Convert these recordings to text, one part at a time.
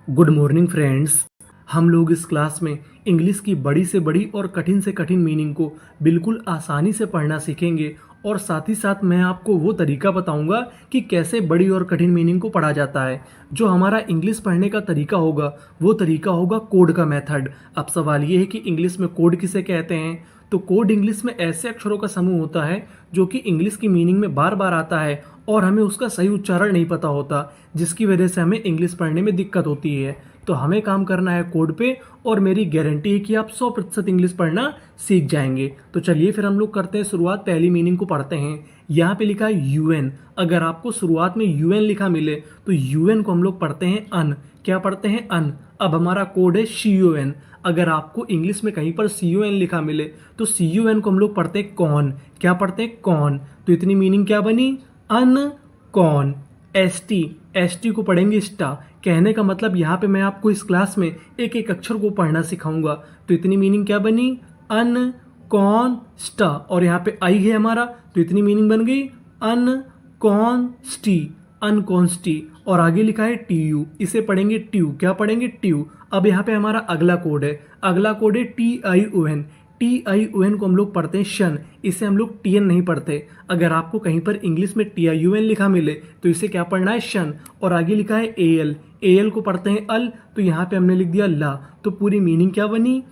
Good morning friends. हम लोग इस क्लास में इंग्लिश की बड़ी से बड़ी और कठिन से कठिन मीनिंग को बिल्कुल आसानी से पढ़ना सीखेंगे और साथ ही साथ मैं आपको वो तरीका बताऊंगा कि कैसे बड़ी और कठिन मीनिंग को पढ़ा जाता है। जो हमारा इंग्लिश पढ़ने का तरीका होगा वो तरीका होगा कोड का मेथड। अब सवाल ये है कि इंग्लिश में कोड किसे कहते हैं। तो कोड इंग्लिश में ऐसे अक्षरों का समूह होता है जो कि इंग्लिश की मीनिंग में बार बार आता है और हमें उसका सही उच्चारण नहीं पता होता, जिसकी वजह से हमें इंग्लिश पढ़ने में दिक्कत होती है। तो हमें काम करना है कोड पे और मेरी गारंटी है कि आप 100% इंग्लिश पढ़ना सीख जाएंगे। तो चलिए फिर हम लोग करते हैं शुरुआत, पहली मीनिंग को पढ़ते हैं। यहाँ पे लिखा है यूएन। अगर आपको शुरुआत में यूएन लिखा मिले तो यूएन को हम लोग पढ़ते हैं अन। क्या पढ़ते हैं? अन। अब हमारा कोड है CON। अगर आपको इंग्लिश में कहीं पर CON लिखा मिले तो CON को हम लोग पढ़ते हैं कॉन। क्या पढ़ते हैं? कॉन। तो इतनी मीनिंग क्या बनी? अन कॉन। ST को पढ़ेंगे स्टा। कहने का मतलब यहाँ पे मैं आपको इस क्लास में एक एक अक्षर को पढ़ना सिखाऊंगा। तो इतनी मीनिंग क्या बनी? अन कॉन स्टा। और यहाँ पे आई है हमारा, तो इतनी मीनिंग बन गई अन कॉन स्टी, अनकॉन्स्टी। और आगे लिखा है TU, इसे पढ़ेंगे ट्यू। क्या पढ़ेंगे? ट्यू। अब यहाँ पे हमारा अगला कोड है, अगला कोड है TION। TION को हम लोग पढ़ते हैं शन, इसे हम लोग TN नहीं पढ़ते। अगर आपको कहीं पर इंग्लिश में TION लिखा मिले तो इसे क्या पढ़ना है? शन। और आगे लिखा है AL को पढ़ते हैं अल, तो यहाँ पे हमने लिख दिया ला। तो पूरी मीनिंग क्या बनी?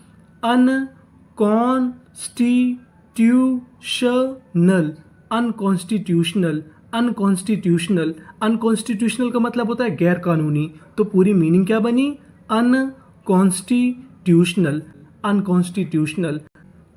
अनकॉन्स्टिट्यूशनल। अनकॉन्स्टिट्यूशनल। अनकॉन्स्टिट्यूशनल। अनकॉन्स्टिट्यूशनल का मतलब होता है गैर कानूनी। तो पूरी मीनिंग क्या बनी? अनकॉन्स्टिट्यूशनल। अनकॉन्स्टिट्यूशनल।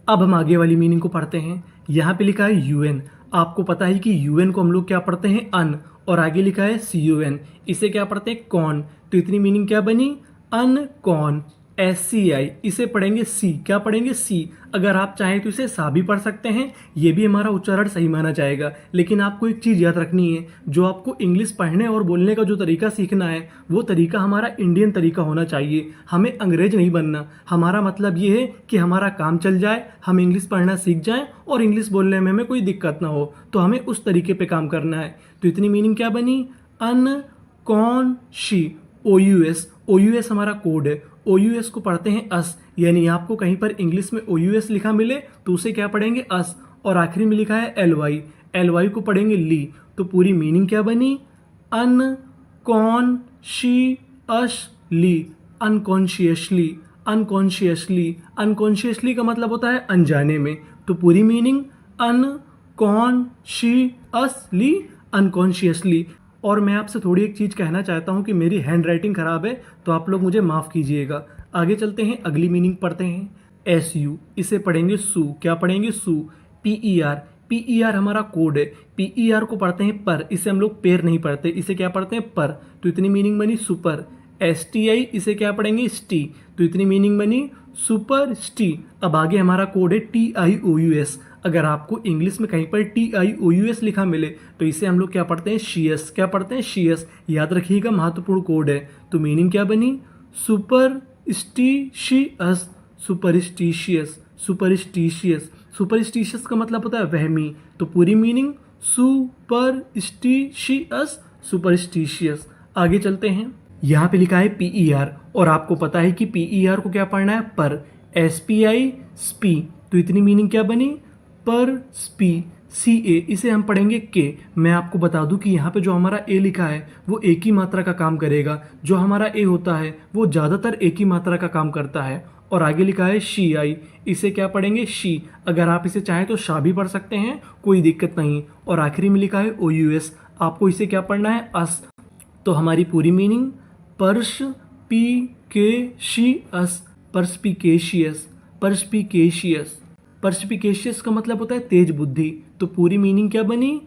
अब हम आगे वाली मीनिंग को पढ़ते हैं। यहाँ पे लिखा है UN। आपको पता है कि UN को हम लोग क्या पढ़ते हैं? अन। और आगे लिखा है CON, इसे क्या पढ़ते हैं? कॉन। तो इतनी मीनिंग क्या बनी? अन कॉन। SCI, इसे पढ़ेंगे सी। क्या पढ़ेंगे? सी। अगर आप चाहें तो इसे सा भी पढ़ सकते हैं, ये भी हमारा उच्चारण सही माना जाएगा। लेकिन आपको एक चीज़ याद रखनी है, जो आपको इंग्लिश पढ़ने और बोलने का जो तरीका सीखना है वो तरीका हमारा इंडियन तरीका होना चाहिए। हमें अंग्रेज नहीं बनना। हमारा मतलब ये है कि हमारा काम चल जाए, हम इंग्लिश पढ़ना सीख जाएं और इंग्लिश बोलने में हमें कोई दिक्कत ना हो। तो हमें उस तरीके पे काम करना है। तो इतनी मीनिंग क्या बनी? अन कॉन शी। OUS हमारा कोड है। OUS को पढ़ते हैं अस। यानी आपको कहीं पर इंग्लिश में OUS लिखा मिले तो उसे क्या पढ़ेंगे? अस। और आखिरी में लिखा है LY को पढ़ेंगे ली। तो पूरी मीनिंग क्या बनी? अनकॉन्शियसली। अनकॉन्शियसली। अनकॉन्शियसली। अनकॉन्शियसली का मतलब होता है अनजाने में। तो पूरी मीनिंग अनकॉन्शियसली। अनकॉन्शियसली। और मैं आपसे थोड़ी एक चीज़ कहना चाहता हूँ कि मेरी हैंड राइटिंग ख़राब है, तो आप लोग मुझे माफ़ कीजिएगा। आगे चलते हैं, अगली मीनिंग पढ़ते हैं। SU, इसे पढ़ेंगे सू। क्या पढ़ेंगे? सू। PER हमारा कोड है। PER को पढ़ते हैं पर, इसे हम लोग पेर नहीं पढ़ते, इसे क्या पढ़ते हैं? पर। तो इतनी मीनिंग बनी सुपर। STI, इसे क्या पढ़ेंगे? स्टी। तो इतनी मीनिंग बनी सुपर स्टी। अब आगे हमारा कोड है TIOUS। अगर आपको इंग्लिश में कहीं पर TIOUS लिखा मिले तो इसे हम लोग क्या पढ़ते हैं? शीयस। क्या पढ़ते हैं? शीयस। याद रखिएगा, महत्वपूर्ण कोड है। तो मीनिंग क्या बनी? सुपरस्टिशियस। सुपरस्टिशियस। सुपरस्टिशियस। सुपरस्टिशियस का मतलब होता है वहमी। तो पूरी मीनिंग सुपरस्टिशियस। सुपरस्टिशियस। आगे चलते हैं, यहाँ पे लिखा है PER और आपको पता है कि PER को क्या पढ़ना है? पर। SPI स्पी। तो इतनी मीनिंग क्या बनी? पर स्पी। CA, इसे हम पढ़ेंगे के। मैं आपको बता दूं कि यहाँ पे जो हमारा ए लिखा है वो एक ही मात्रा का काम करेगा। जो हमारा ए होता है वो ज़्यादातर एक ही मात्रा का काम करता है। और आगे लिखा है SHI, इसे क्या पढ़ेंगे? शी। अगर आप इसे चाहें तो शाह भी पढ़ सकते हैं, कोई दिक्कत नहीं। और आखिरी में लिखा है OUS, आपको इसे क्या पढ़ना है? अस। तो हमारी पूरी मीनिंग परस्पिकेशियस। परस्पिकेशियस। परस्पिकेशियस। परस्पिकेशियस का मतलब होता है तेज बुद्धि। तो पूरी मीनिंग क्या बनी?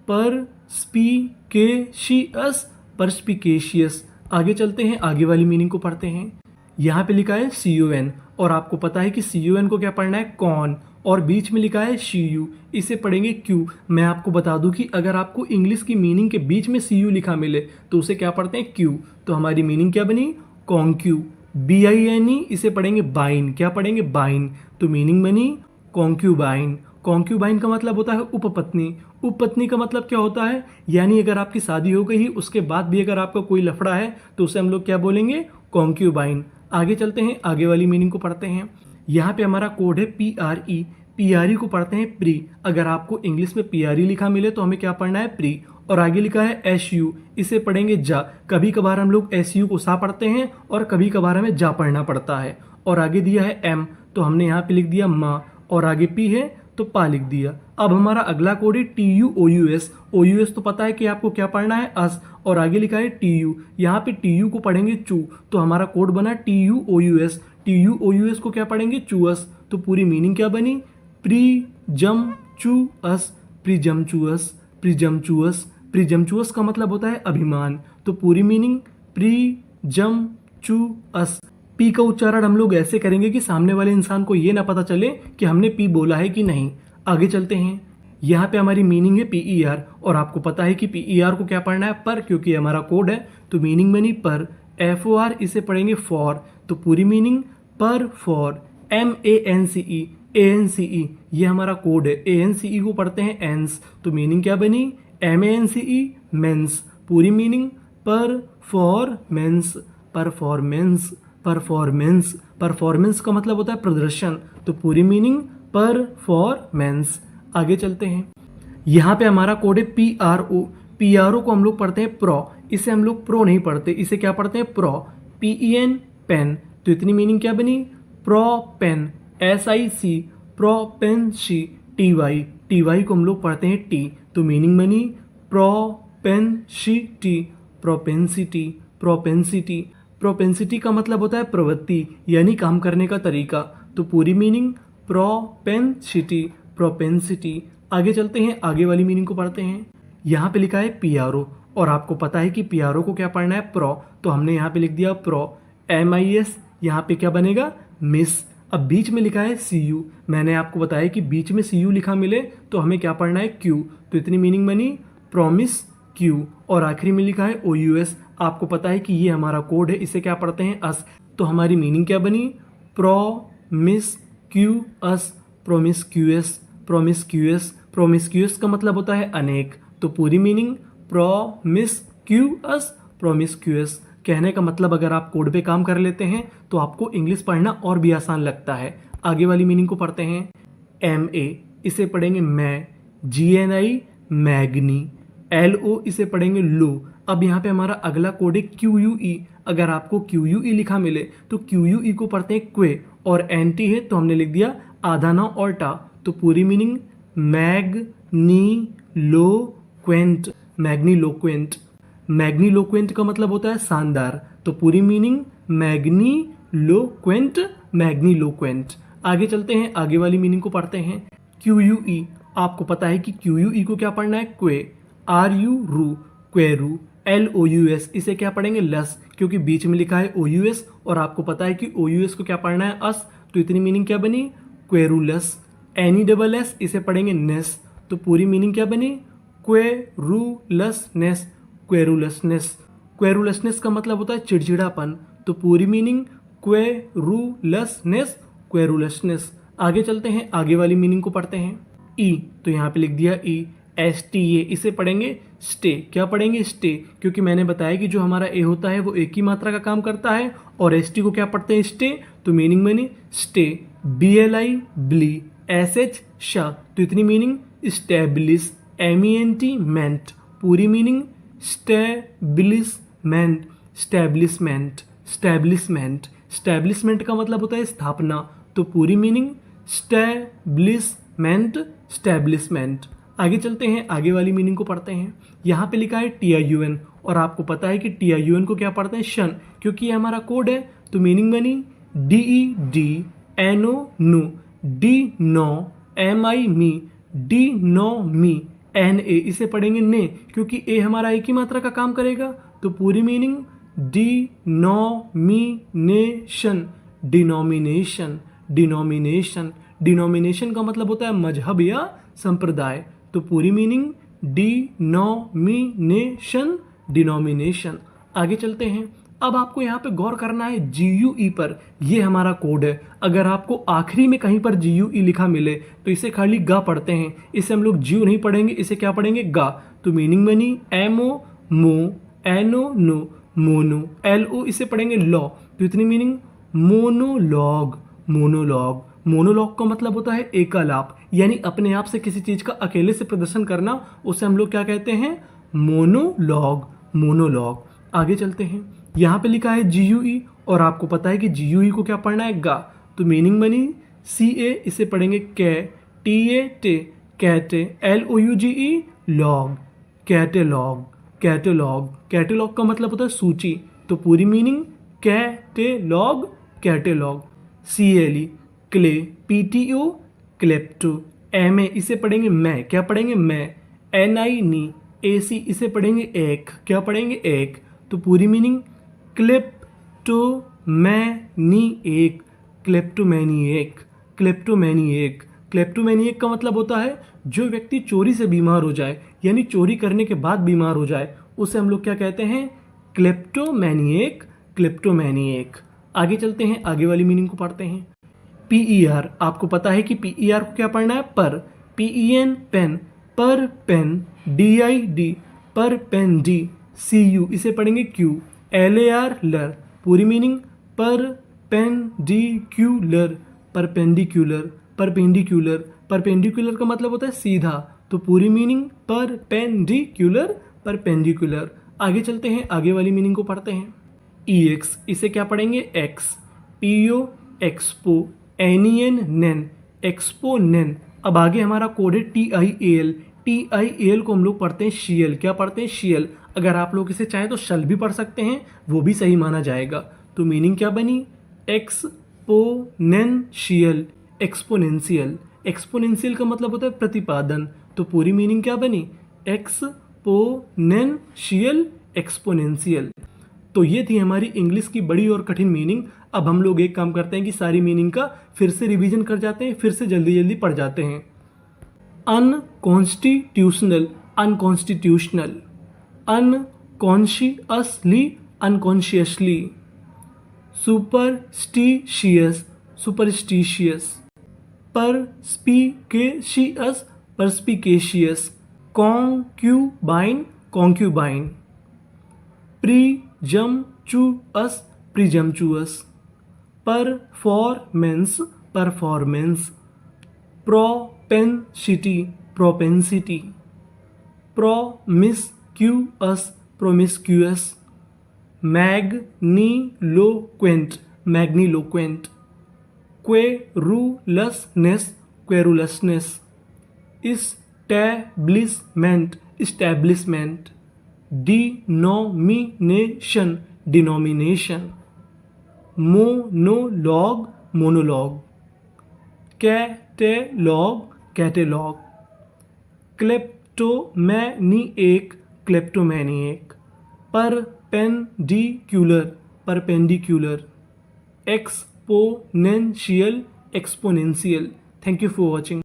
परस्पिकेशियस। परस्पिकेशियस। आगे चलते हैं, आगे वाली मीनिंग को पढ़ते हैं। यहाँ पे लिखा है CON और आपको पता है कि CON को क्या पढ़ना है? कॉन। और बीच में लिखा है CU, इसे पढ़ेंगे क्यू। मैं आपको बता दूं कि अगर आपको इंग्लिश की मीनिंग के बीच में CU लिखा मिले तो उसे क्या पढ़ते हैं? क्यू। तो हमारी मीनिंग क्या बनी? कॉन्क्यू। BINE, इसे पढ़ेंगे बाइन। क्या पढ़ेंगे? बाइन। तो मीनिंग बनी कॉन्क्यूबाइन। कॉन्क्यूबाइन का मतलब होता है उपपत्नी। उपपत्नी का मतलब क्या होता है, यानी अगर आपकी शादी हो गई उसके बाद भी अगर आपका कोई लफड़ा है तो उसे हम लोग क्या बोलेंगे, कॉन्क्यूबाइन। आगे चलते हैं, आगे वाली मीनिंग को पढ़ते हैं। यहाँ पे हमारा कोड है PRE। PRE को पढ़ते हैं प्री। अगर आपको इंग्लिश में PRE लिखा मिले तो हमें क्या पढ़ना है, प्री। और आगे लिखा है SU, इसे पढ़ेंगे जा। कभी कभार हम लोग SU को सा पढ़ते हैं और कभी कभार हमें जा पढ़ना पड़ता है। और आगे दिया है M, तो हमने यहाँ पे लिख दिया माँ, और आगे P है तो पा लिख दिया। अब हमारा अगला कोड है TUOUS। OUS तो पता है कि आपको क्या पढ़ना है, अस, और आगे लिखा है TU। यहाँ पे TU को पढ़ेंगे चू, तो हमारा कोड बना TUOUS। TUOUS को क्या पढ़ेंगे, चूअस। तो पूरी मीनिंग क्या बनी, प्रीजम्चुअस, प्रीजम्चुअस, प्रीजम्चुअस। प्रीजम्चुअस का मतलब होता है अभिमान। तो पूरी मीनिंग प्रीजम्चुअस। पी का उच्चारण हम लोग ऐसे करेंगे कि सामने वाले इंसान को ये ना पता चले कि हमने पी बोला है कि नहीं। आगे चलते हैं, यहाँ पे हमारी मीनिंग है PER, और आपको पता है कि PER को क्या पढ़ना है, पर, क्योंकि हमारा कोड है। तो मीनिंग बनी पर। FOR इसे पढ़ेंगे फॉर, तो पूरी मीनिंग पर फॉर। MANCE, ANCE ये हमारा कोड है। ANCE को पढ़ते हैं एंस, तो मीनिंग क्या बनी, MANCE मेंस। पूरी मीनिंग पर फॉर मेंस, परफॉर्मेंस, परफॉर्मेंस। परफॉर्मेंस का मतलब होता है प्रदर्शन, तो पूरी मीनिंग परफॉर्मेंस। आगे चलते हैं, यहाँ पे हमारा कोड है PRO। PRO को हम लोग पढ़ते हैं प्रो, इसे हम लोग प्रो नहीं पढ़ते, इसे क्या पढ़ते हैं, प्रो। PEN पेन, तो इतनी मीनिंग क्या बनी, प्रो पेन। SIC प्रोपेंसी। TY को हम लोग पढ़ते हैं टी, तो मीनिंग बनी प्रोपेंसिटी, प्रोपेंसिटी, प्रोपेंसिटी। प्रोपेंसिटी का मतलब होता है प्रवृत्ति, यानी काम करने का तरीका। तो पूरी मीनिंग प्रोपेंसिटी, प्रोपेंसिटी। आगे चलते हैं, आगे वाली मीनिंग को पढ़ते हैं। यहाँ पे लिखा है PRO, और आपको पता है कि PRO को क्या पढ़ना है, प्रो, तो हमने यहाँ पे लिख दिया प्रो। MIS यहाँ पे क्या बनेगा, मिस। अब बीच में लिखा है CU, मैंने आपको बताया कि बीच में CU लिखा मिले तो हमें क्या पढ़ना है, Q, तो इतनी मीनिंग बनी प्रॉमिस Q। और आखिरी में लिखा है OUS, आपको पता है कि ये हमारा कोड है, इसे क्या पढ़ते हैं, अस। तो हमारी मीनिंग क्या बनी, प्रोमिस्क्यूअस, प्रोमिस्क्यूअस, प्रोमिस्क्यूअस। प्रोमिस्क्यूअस का मतलब होता है अनेक, तो पूरी मीनिंग प्रोमिस्क्यूअस, प्रोमिस्क्यूअस। कहने का मतलब अगर आप कोड पे काम कर लेते हैं तो आपको इंग्लिश पढ़ना और भी आसान लगता है। आगे वाली मीनिंग को पढ़ते हैं। MA इसे पढ़ेंगे मैं, GNI मैग्नी, LO इसे पढ़ेंगे लो। अब यहाँ पे हमारा अगला कोड है QUE। अगर आपको QUE लिखा मिले तो QUE को पढ़ते हैं क्वे, और NT है तो हमने लिख दिया आधा ना और टा, तो पूरी मीनिंग मैग्नीलोक्वेंट, मैग्नीलोक्वेंट। मैग्नीलोक्वेंट का मतलब होता है शानदार, तो पूरी मीनिंग मैग्नीलोक्वेंट, मैग्नीलोक्वेंट। आगे चलते हैं, आगे वाली मीनिंग को पढ़ते हैं। QUE, आपको पता है कि QUE को क्या पढ़ना है, क्वे। RU रू, क्वेरू। LOUS इसे क्या पढ़ेंगे, लस, क्योंकि बीच में लिखा है OUS, और आपको पता है कि OUS को क्या पढ़ना है, अस, तो इतनी मीनिंग क्या बनी, क्वेरूलस। NESS इसे पढ़ेंगे नेस, तो पूरी मीनिंग क्या बनी, क्वेरूलसनेस, क्वेरूलसनेस। क्वेरूलसनेस का मतलब होता है चिड़चिड़ापन, तो पूरी मीनिंग क्वेरूलसनेस, क्वेरूलसनेस। आगे चलते हैं, आगे वाली मीनिंग को पढ़ते हैं। E, तो यहाँ पे लिख दिया E। STA इसे पढ़ेंगे स्टे, क्या पढ़ेंगे, स्टे, क्योंकि मैंने बताया कि जो हमारा ए होता है वो एक ही मात्रा का काम करता है, और ST को क्या पढ़ते हैं, स्टे, तो मीनिंग बनी स्टे। BLI ब्ली, SH शा, तो इतनी मीनिंग स्टेब्लिश, MENT मेंट, पूरी meaning establishment, establishment, establishment. Establishment का मतलब होता है स्थापना, तो पूरी मीनिंग स्टेब्लिशमेंट, स्टेब्लिशमेंट। आगे चलते हैं, आगे वाली मीनिंग को पढ़ते हैं। यहाँ पे लिखा है TIUN, और आपको पता है कि TIUN को क्या पढ़ते हैं, शन, क्योंकि ये हमारा कोड है, तो मीनिंग बनी DEDNO no, D no, MI me, D no me. NA इसे पढ़ेंगे ने, क्योंकि ए हमारा एक ही मात्रा का काम करेगा, तो पूरी meaning denomination, denomination, denomination. Denomination का मतलब होता है मजहब या संप्रदाय, तो पूरी मीनिंग डिनोमिनेशन, डिनोमिनेशन। आगे चलते हैं, अब आपको यहाँ पे गौर करना है GUE पर, ये हमारा कोड है। अगर आपको आखिरी में कहीं पर GUE लिखा मिले तो इसे खाली गा पढ़ते हैं, इसे हम लोग जीव नहीं पढ़ेंगे, इसे क्या पढ़ेंगे, गा। तो मीनिंग बनी MO मो, NO नो, मोनो, LO इसे पढ़ेंगे लॉ, तो इतनी मीनिंग मोनोलॉग। मोनोलॉग, मोनोलॉग का मतलब होता है एकालाप, यानी अपने आप से किसी चीज का अकेले से प्रदर्शन करना, उसे हम लोग क्या कहते हैं, मोनोलॉग। मोनोलॉग। आगे चलते हैं, यहाँ पे लिखा है GUE और आपको पता है कि GUE को क्या पढ़ना है, गा। तो मीनिंग बनी CA, इसे पढ़ेंगे कै, TA टे, कैटे, LOUGE log, catalogue. Catalogue, catalogue का मतलब होता है सूची, तो पूरी meaning catalogue, catalogue. CLE clay, PTO klepto, MA इसे पढ़ेंगे मैं, क्या पढ़ेंगे मैं, NI नी, AC इसे पढ़ेंगे एक, क्या पढ़ेंगे एक। तो पूरी मीनिंग क्लेप्टोमैनिएक, क्लेप्टोमैनिएक, क्लेप्टोमैनिएक। क्लेप्टोमैनिएक का मतलब होता है जो व्यक्ति चोरी से बीमार हो जाए, यानी चोरी करने के बाद बीमार हो जाए, उसे हम लोग क्या कहते हैं, क्लेप्टोमैनिएक, क्लेप्टोमैनिएक। आगे चलते हैं, आगे वाली मीनिंग को पढ़ते हैं। PER, आपको पता है कि PER को क्या पढ़ना है, पर, PEN पेन, पर पेन, DID पर पेन, डी, CU इसे पढ़ेंगे क्यू, LAR लर, पूरी मीनिंग पर पेंडिक्यूलर, परपेंडिक्यूलर, परपेंडिक्यूलर। परपेंडिक्यूलर का मतलब होता है सीधा, तो पूरी मीनिंग परपेंडिक्यूलर, परपेंडिक्यूलर। आगे चलते हैं, आगे वाली मीनिंग को पढ़ते हैं। EX इसे क्या पढ़ेंगे, एक्स, PO एक्सपो, NEN नेन, एक्सपोनेन। अब आगे हमारा कोड है TIAL, TIAL को हम लोग पढ़ते हैं शियल, क्या पढ़ते हैं, शियल। अगर आप लोग इसे चाहें तो शल भी पढ़ सकते हैं, वो भी सही माना जाएगा। तो मीनिंग क्या बनी, एक्सपोनेंशियल, एक्सपोनेंशियल। एक्सपोनेंशियल का मतलब होता है प्रतिपादन, तो पूरी मीनिंग क्या बनी, एक्सपोनेंशियल, एक्सपोनेंशियल। तो ये थी हमारी इंग्लिश की बड़ी और कठिन मीनिंग। अब हम लोग एक काम करते हैं कि सारी मीनिंग का फिर से रिवीजन कर जाते हैं, फिर से जल्दी जल्दी पढ़ जाते हैं। Unconstitutional, unconstitutional, unconsciously, unconsciously, superstitious, superstitious, perspicacious, perspicacious, concubine, concubine, presumptuous, presumptuous, performance, performance, propensity, propensity, promiscuous, promiscuous, magniloquent, magniloquent, querulousness, querulousness, establishment, establishment, denomination, denomination, monologue, monologue, catalogue, catalogue, kleptomaniac, kleptomaniac, perpendicular, perpendicular, exponential, exponential. Thank you for watching.